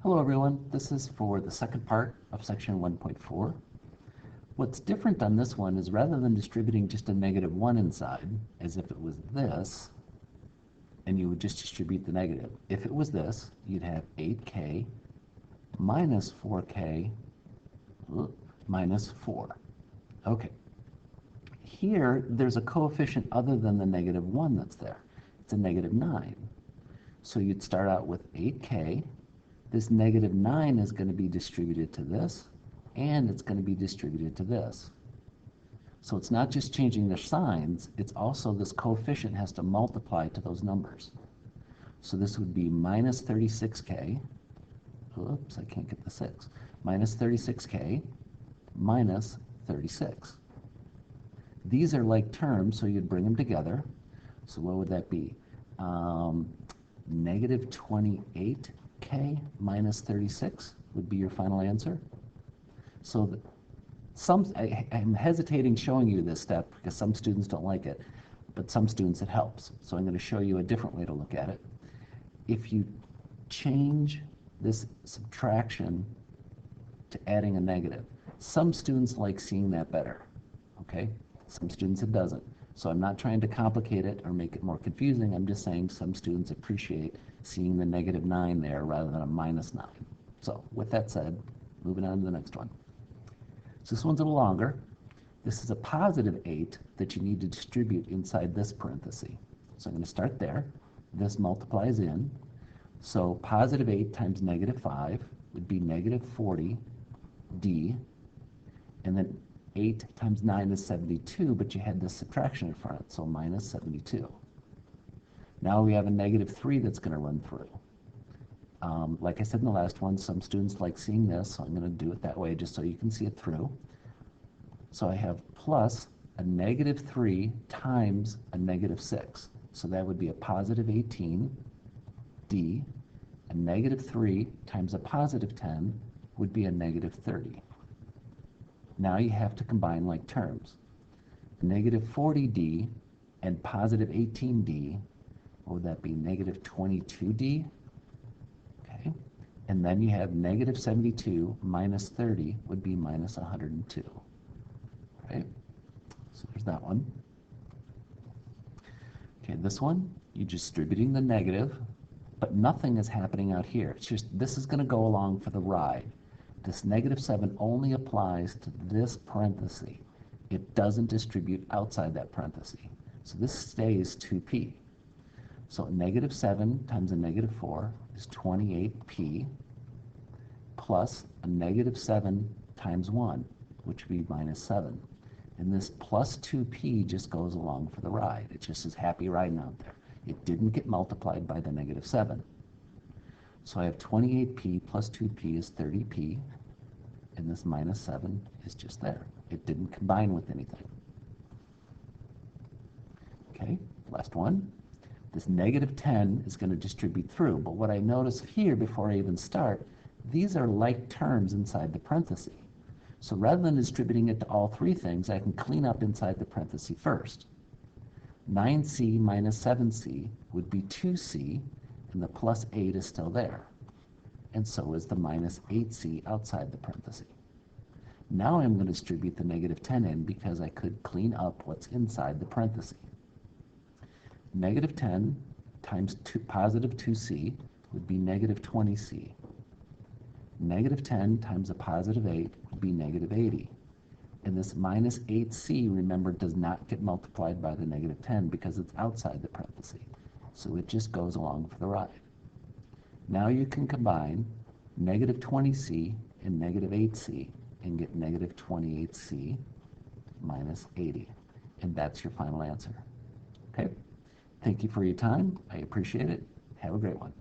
Hello everyone, this is for the second part of section 1.4. What's different on this one is rather than distributing just a negative 1 inside, as if it was this, and you would just distribute the negative. If it was this, you'd have 8k minus 4k minus 4. Okay. Here, there's a coefficient other than the negative 1 that's there. It's a negative 9. So you'd start out with 8k. This negative 9 is going to be distributed to this, and it's going to be distributed to this. So it's not just changing their signs, it's also this coefficient has to multiply to those numbers. So this would be minus 36k, oops, I can't get the 6, minus 36k minus 36. These are like terms, so you'd bring them together. So what would that be? Negative 28k minus 36 would be your final answer. So I'm hesitating showing you this step because some students don't like it, but some students it helps. So I'm going to show you a different way to look at it. If you change this subtraction to adding a negative, some students like seeing that better, okay? Some students it doesn't. So I'm not trying to complicate it or make it more confusing. I'm just saying some students appreciate seeing the negative 9 there rather than a minus 9. So with that said, moving on to the next one. So this one's a little longer. This is a positive 8 that you need to distribute inside this parenthesis. So I'm going to start there. This multiplies in. So positive 8 times negative 5 would be negative 40d. And then 8 times 9 is 72, but you had this subtraction in front, so minus 72. Now we have a negative 3 that's going to run through. Like I said in the last one, some students like seeing this, so I'm going to do it that way just so you can see it through. So I have plus a negative 3 times a negative 6. So that would be a positive 18d. A negative 3 times a positive 10 would be a negative 30. Now you have to combine like terms. Negative 40d and positive 18d, what would that be? Negative 22d? Okay. And then you have negative 72 minus 30 would be minus 102. Right? So there's that one. Okay, this one, you're distributing the negative, but nothing is happening out here. It's just, this is going to go along for the ride. This negative 7 only applies to this parenthesis. It doesn't distribute outside that parenthesis. So this stays 2p. So negative 7 times a negative 4 is 28p plus a negative 7 times 1, which would be minus 7. And this plus 2p just goes along for the ride. It just is happy riding out there. It didn't get multiplied by the negative 7. So I have 28p plus 2p is 30p, and this minus 7 is just there. It didn't combine with anything. Okay, last one. This negative 10 is going to distribute through, but what I notice here before I even start, these are like terms inside the parenthesis. So rather than distributing it to all three things, I can clean up inside the parenthesis first. 9c minus 7c would be 2c, and the plus 8 is still there. And so is the minus 8c outside the parenthesis. Now I'm going to distribute the negative 10 in because I could clean up what's inside the parenthesis. Negative 10 times positive 2c would be negative 20c. Negative 10 times a positive 8 would be negative 80. And this minus 8c, remember, does not get multiplied by the negative 10 because it's outside the parenthesis. So it just goes along for the ride. Now you can combine negative 20c and negative 8c and get negative 28c minus 80. And that's your final answer. Okay? Thank you for your time. I appreciate it. Have a great one.